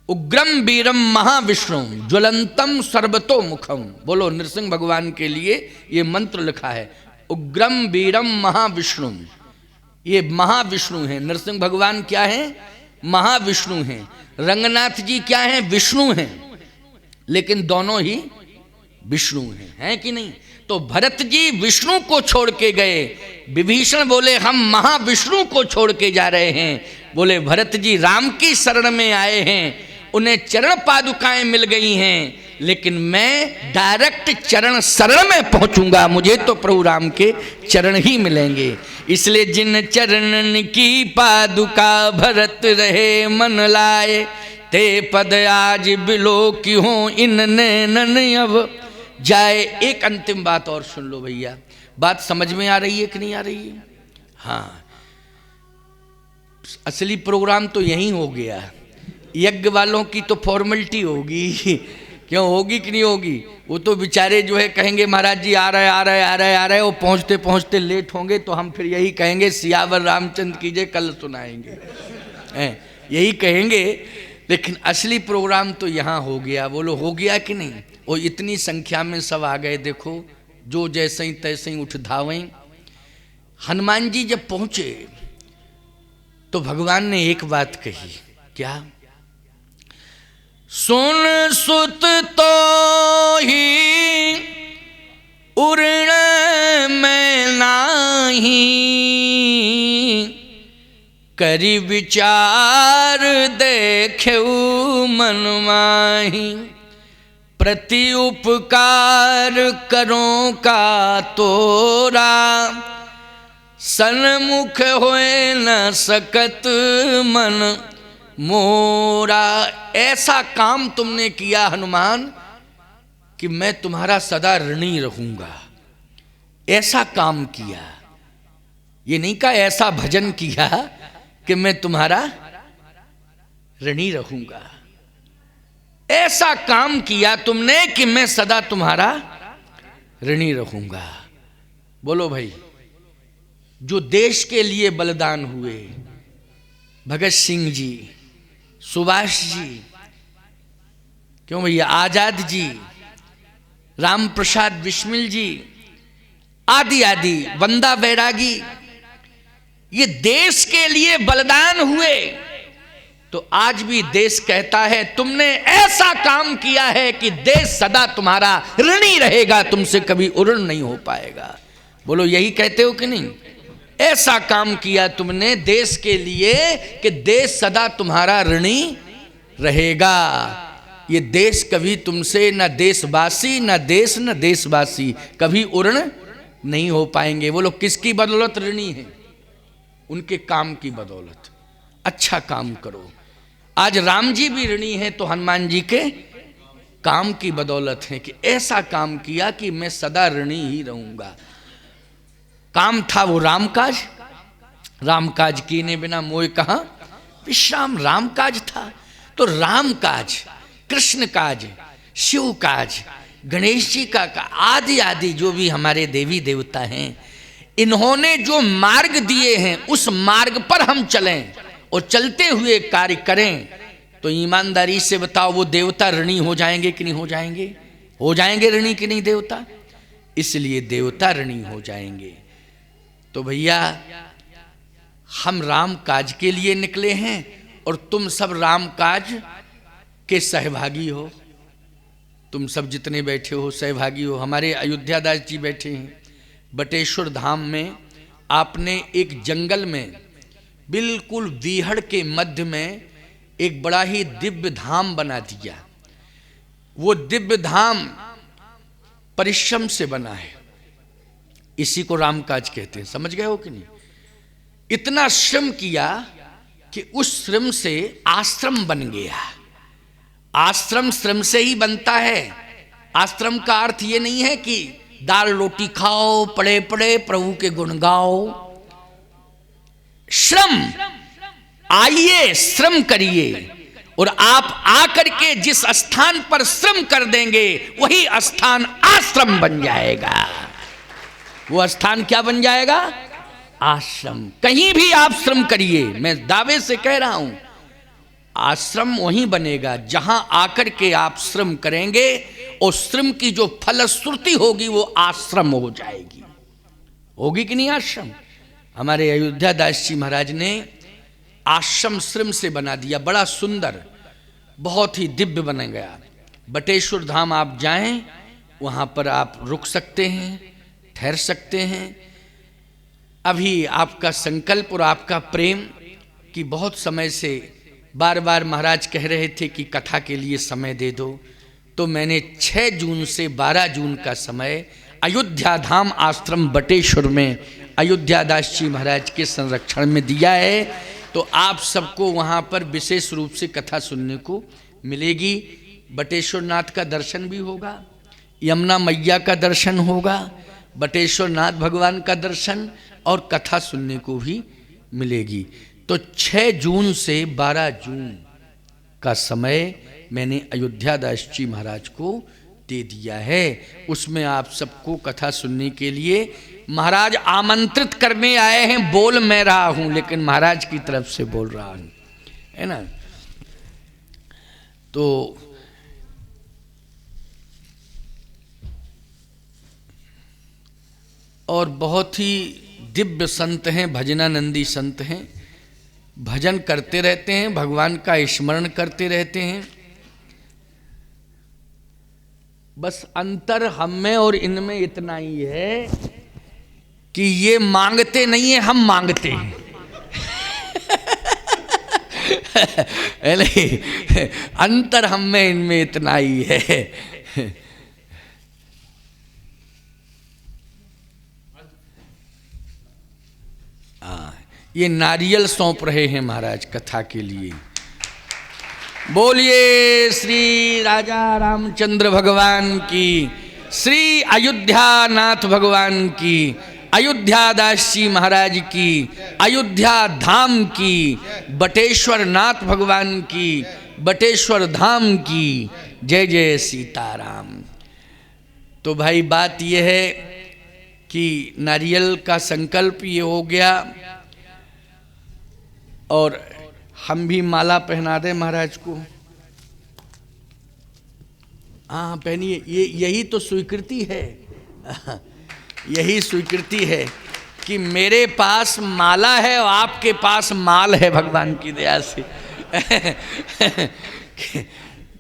उग्रम वीरम महाविष्णु ज्वलंतम सर्वतो मुखम। बोलो, नृसिंह भगवान के लिए ये मंत्र लिखा है, उग्रम वीरम महाविष्णु। ये महाविष्णु हैं, नृसिंह भगवान क्या है? महाविष्णु हैं। रंगनाथ जी क्या हैं? विष्णु हैं, लेकिन दोनों ही विष्णु हैं कि नहीं? तो भरत जी विष्णु को छोड़ के गए, विभीषण बोले हम महाविष्णु को छोड़ के जा रहे हैं। बोले भरत जी राम की शरण में आए हैं, उन्हें चरण पादुकाएं मिल गई हैं, लेकिन मैं डायरेक्ट चरण शरण में पहुंचूंगा, मुझे तो प्रभु राम के चरण ही मिलेंगे। इसलिए जिन चरणन की पादुका भरत रहे मन लाए, ते पद आज बिलो की हो इन नैनन अब जाए। एक अंतिम बात और सुन लो भैया, बात समझ में आ रही है कि नहीं आ रही है? हाँ, असली प्रोग्राम तो यही हो गया, यज्ञ वालों की तो फॉर्मेलिटी होगी, क्यों होगी कि नहीं होगी? वो तो बेचारे जो है कहेंगे महाराज जी आ रहे आ रहे आ रहे आ रहे, वो पहुँचते पहुँचते लेट होंगे, तो हम फिर यही कहेंगे सियावर रामचंद्र की जय कल सुनाएंगे, यही कहेंगे। लेकिन असली प्रोग्राम तो यहाँ हो गया। बोलो हो गया कि नहीं? और इतनी संख्या में सब आ गए, देखो जो जैसे ही तैसे ही उठ धावें। हनुमान जी जब पहुँचे तो भगवान ने एक बात कही, क्या? सुन सुत तो ही उड़न में नाही, करी विचार देखेऊ मन माही, प्रति उपकार करो का तोरा, सन्मुख होए न सकत मन मोरा। ऐसा काम तुमने किया हनुमान कि मैं तुम्हारा सदा ऋणी रहूंगा, ऐसा काम किया। ये नहीं कहा ऐसा भजन किया कि मैं तुम्हारा ऋणी रहूंगा, ऐसा काम किया तुमने कि मैं सदा तुम्हारा ऋणी रहूंगा। बोलो भाई, जो देश के लिए बलिदान हुए, भगत सिंह जी, सुभाष जी, क्यों भैया, आजाद जी, राम प्रसाद बिस्मिल जी, आदि आदि, बंदा बैरागी, ये देश के लिए बलिदान हुए। तो आज भी देश कहता है तुमने ऐसा काम किया है कि देश सदा तुम्हारा ऋणी रहेगा, तुमसे कभी उड़न नहीं हो पाएगा। बोलो यही कहते हो कि नहीं? ऐसा काम किया तुमने देश के लिए कि देश सदा तुम्हारा ऋणी रहेगा। ये देश कभी तुमसे, न देशवासी न देश न देशवासी, कभी उड़न नहीं हो पाएंगे। वो लोग किसकी बदौलत ऋणी हैं? उनके काम की बदौलत। अच्छा काम करो। आज राम जी भी ऋणी हैं तो हनुमान जी के काम की बदौलत है कि ऐसा काम किया कि मैं सदा ऋणी ही रहूंगा। काम था वो रामकाज, रामकाज कीने बिना मोय कहाँ विश्राम, रामकाज था। तो रामकाज, कृष्ण काज, शिव काज, गणेश जी का आदि आदि जो भी हमारे देवी देवता हैं, इन्होंने जो मार्ग दिए हैं उस मार्ग पर हम चलें और चलते हुए कार्य करें, तो ईमानदारी से बताओ वो देवता ऋणी हो जाएंगे कि नहीं हो जाएंगे? हो जाएंगे ऋणी कि नहीं देवता? इसलिए देवता ऋणी हो जाएंगे। तो भैया हम राम काज के लिए निकले हैं और तुम सब राम काज के सहभागी हो। तुम सब जितने बैठे हो सहभागी हो। हमारे अयोध्या दास जी बैठे हैं बटेश्वर धाम में। आपने एक जंगल में बिल्कुल बीहड़ के मध्य में एक बड़ा ही दिव्य धाम बना दिया। वो दिव्य धाम परिश्रम से बना है, इसी को रामकाज कहते हैं। समझ गए हो कि नहीं? इतना श्रम किया कि उस श्रम से आश्रम बन गया। आश्रम श्रम से ही बनता है। आश्रम का अर्थ ये नहीं है कि दाल रोटी खाओ, पड़े पड़े प्रभु के गुण गाओ। श्रम, आइए श्रम करिए, और आप आकर के जिस स्थान पर श्रम कर देंगे वही स्थान आश्रम बन जाएगा। वो स्थान क्या बन जाएगा? आश्रम। कहीं भी आप श्रम करिए, मैं दावे से कह रहा हूं, आश्रम वहीं बनेगा जहां आकर के आप श्रम करेंगे, और श्रम की जो फलश्रुति होगी वो आश्रम हो जाएगी। होगी कि नहीं आश्रम? हमारे अयोध्या दास जी महाराज ने आश्रम श्रम से बना दिया, बड़ा सुंदर, बहुत ही दिव्य बन गया। बटेश्वर धाम आप जाएं, वहाँ पर आप रुक सकते हैं, ठहर सकते हैं। अभी आपका संकल्प और आपका प्रेम कि बहुत समय से बार बार महाराज कह रहे थे कि कथा के लिए समय दे दो, तो मैंने 6 जून से 12 जून का समय अयोध्या धाम आश्रम बटेश्वर में अयोध्या दास जी महाराज के संरक्षण में दिया है। तो आप सबको वहाँ पर विशेष रूप से कथा सुनने को मिलेगी। बटेश्वर नाथ का दर्शन भी होगा, यमुना मैया का दर्शन होगा, बटेश्वर नाथ भगवान का दर्शन और कथा सुनने को भी मिलेगी। तो 6 जून से 12 जून का समय मैंने अयोध्या दास जी महाराज को दे दिया है। उसमें आप सबको कथा सुनने के लिए महाराज आमंत्रित करने आए हैं। बोल मैं रहा हूं, लेकिन महाराज की तरफ से बोल रहा हूं, है ना। तो और बहुत ही दिव्य संत हैं, भजनानंदी संत हैं, भजन करते रहते हैं, भगवान का स्मरण करते रहते हैं। बस अंतर हम में और इनमें इतना ही है कि ये मांगते नहीं है, हम मांगते हैं। नहीं, अंतर हम में इनमें इतना ही है। ये नारियल सौंप रहे हैं महाराज कथा के लिए। बोलिए श्री राजा रामचंद्र भगवान की, श्री अयोध्या नाथ भगवान की, अयोध्या दास जी महाराज की, अयोध्या धाम की, बटेश्वर नाथ भगवान की, बटेश्वर धाम की। जय जय सीताराम। तो भाई बात यह है कि नारियल का संकल्प ये हो गया, और हम भी माला पहना दें महाराज को। हाँ पहनिए, ये यही तो स्वीकृति है। यही स्वीकृति है कि मेरे पास माला है और आपके पास माल है भगवान की दया से।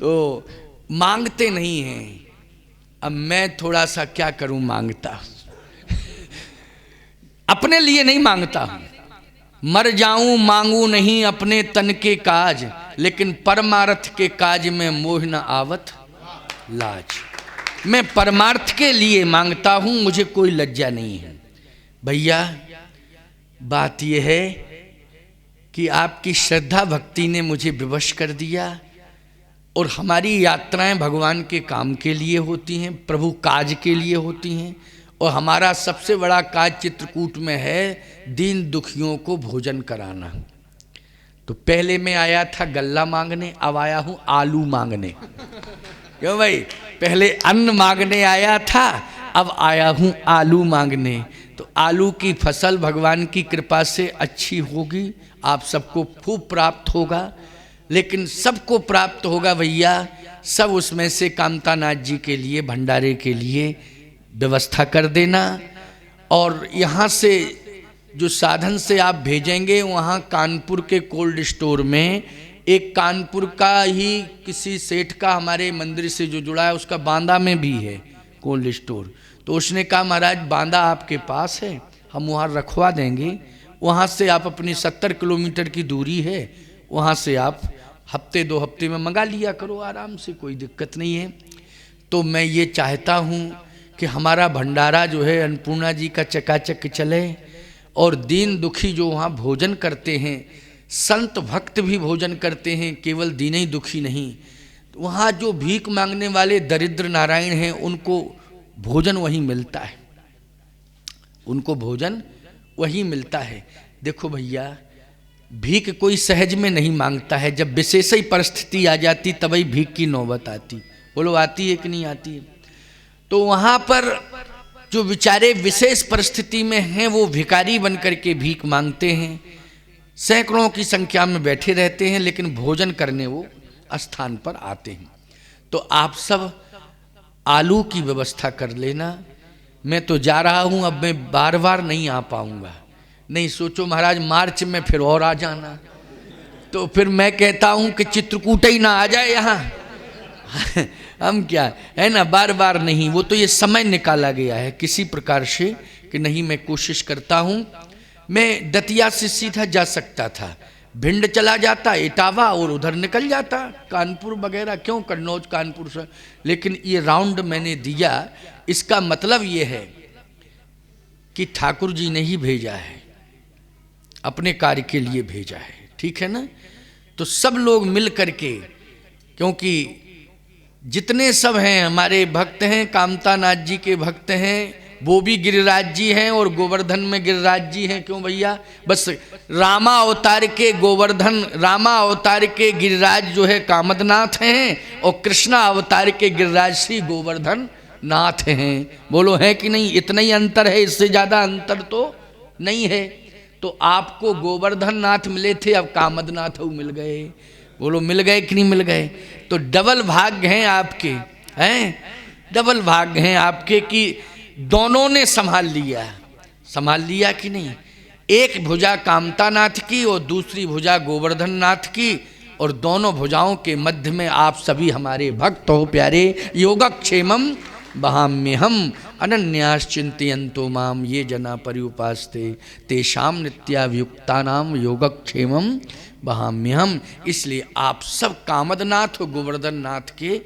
तो मांगते नहीं हैं। अब मैं थोड़ा सा क्या करूं, मांगता अपने लिए नहीं मांगता हूं। मर जाऊं मांगू नहीं अपने तन के काज, लेकिन परमार्थ के काज में मोह न आवत लाज। मैं परमार्थ के लिए मांगता हूं, मुझे कोई लज्जा नहीं है। भैया बात यह है कि आपकी श्रद्धा भक्ति ने मुझे विवश कर दिया, और हमारी यात्राएं भगवान के काम के लिए होती हैं, प्रभु काज के लिए होती हैं। और हमारा सबसे बड़ा काज चित्रकूट में है दीन दुखियों को भोजन कराना। तो पहले मैं आया था गल्ला मांगने, अब आया हूँ आलू मांगने। क्यों भाई? पहले अन्न मांगने आया था, अब आया हूँ आलू मांगने। तो आलू की फसल भगवान की कृपा से अच्छी होगी, आप सबको खूब प्राप्त होगा। लेकिन सबको प्राप्त होगा भैया, सब उसमें से कामतानाथ जी के लिए भंडारे के लिए व्यवस्था कर देना। और यहाँ से जो साधन से आप भेजेंगे, वहाँ कानपुर के कोल्ड स्टोर में एक कानपुर का ही किसी सेठ का हमारे मंदिर से जो जुड़ा है, उसका बांदा में भी है कोल्ड स्टोर। तो उसने कहा महाराज बांदा आपके पास है, हम वहाँ रखवा देंगे। वहाँ से आप अपनी 70 किलोमीटर की दूरी है, वहाँ से आप हफ्ते 2 हफ्ते में मंगा लिया करो आराम से, कोई दिक्कत नहीं है। तो मैं ये चाहता हूँ कि हमारा भंडारा जो है अन्नपूर्णा जी का चकाचक चले, और दीन दुखी जो वहाँ भोजन करते हैं, संत भक्त भी भोजन करते हैं, केवल दीन ही दुखी नहीं। वहाँ जो भीख मांगने वाले दरिद्र नारायण हैं, उनको भोजन वहीं मिलता है, उनको भोजन वहीं मिलता है। देखो भैया, भीख कोई सहज में नहीं मांगता है, जब विशेष ही परिस्थिति आ जाती तभी भीख की नौबत आती। बोलो आती है कि नहीं आती है? तो वहाँ पर जो बेचारे विशेष परिस्थिति में हैं, वो भिखारी बन करके भीख मांगते हैं। सैकड़ों की संख्या में बैठे रहते हैं, लेकिन भोजन करने वो स्थान पर आते हैं। तो आप सब आलू की व्यवस्था कर लेना। मैं तो जा रहा हूँ, अब मैं बार बार नहीं आ पाऊँगा। नहीं सोचो महाराज मार्च में फिर और आ जाना, तो फिर मैं कहता हूँ कि चित्रकूट ही ना आ जाए यहाँ। हम क्या है ना, बार बार नहीं, वो तो ये समय निकाला गया है किसी प्रकार से कि नहीं मैं कोशिश करता हूँ। मैं दतिया से सीधा जा सकता था, भिंड चला जाता, इटावा और उधर निकल जाता कानपुर वगैरह, क्यों कन्नौज कानपुर से, लेकिन ये राउंड मैंने दिया। इसका मतलब ये है कि ठाकुर जी ने ही भेजा है, अपने कार्य के लिए भेजा है, ठीक है ना। तो सब लोग मिल करके, क्योंकि जितने सब हैं हमारे भक्त हैं, कामता नाथ जी के भक्त हैं, वो भी गिरिराज जी हैं और गोवर्धन में गिरिराज जी हैं। क्यों भैया, बस रामा अवतार के गोवर्धन, रामा अवतार के गिरिराज जो है कामदनाथ हैं और कृष्णा अवतार के गिरिराज श्री गोवर्धन नाथ हैं। बोलो है कि नहीं, इतना ही अंतर है, इससे ज़्यादा अंतर तो नहीं है। तो आपको गोवर्धन नाथ मिले थे, अब कामदनाथ मिल गए। बोलो मिल गए कि नहीं मिल गए। तो डबल भाग्य हैं आपके, हैं डबल भाग्य हैं आपके कि दोनों ने संभाल लिया कि नहीं। एक भुजा कामता नाथ की और दूसरी भुजा गोवर्धन नाथ की, और दोनों भुजाओं के मध्य में आप सभी हमारे भक्त हो प्यारे। योगक्षेमम वहाम्यहम अनन्यास चिंतयन्तो माम ये जना पर्युपास्ते तेषाम नित्याभियुक्तानाम योगक्षेमम वहाम्यहम। इसलिए आप सब कामदनाथ और गोवर्धन नाथ के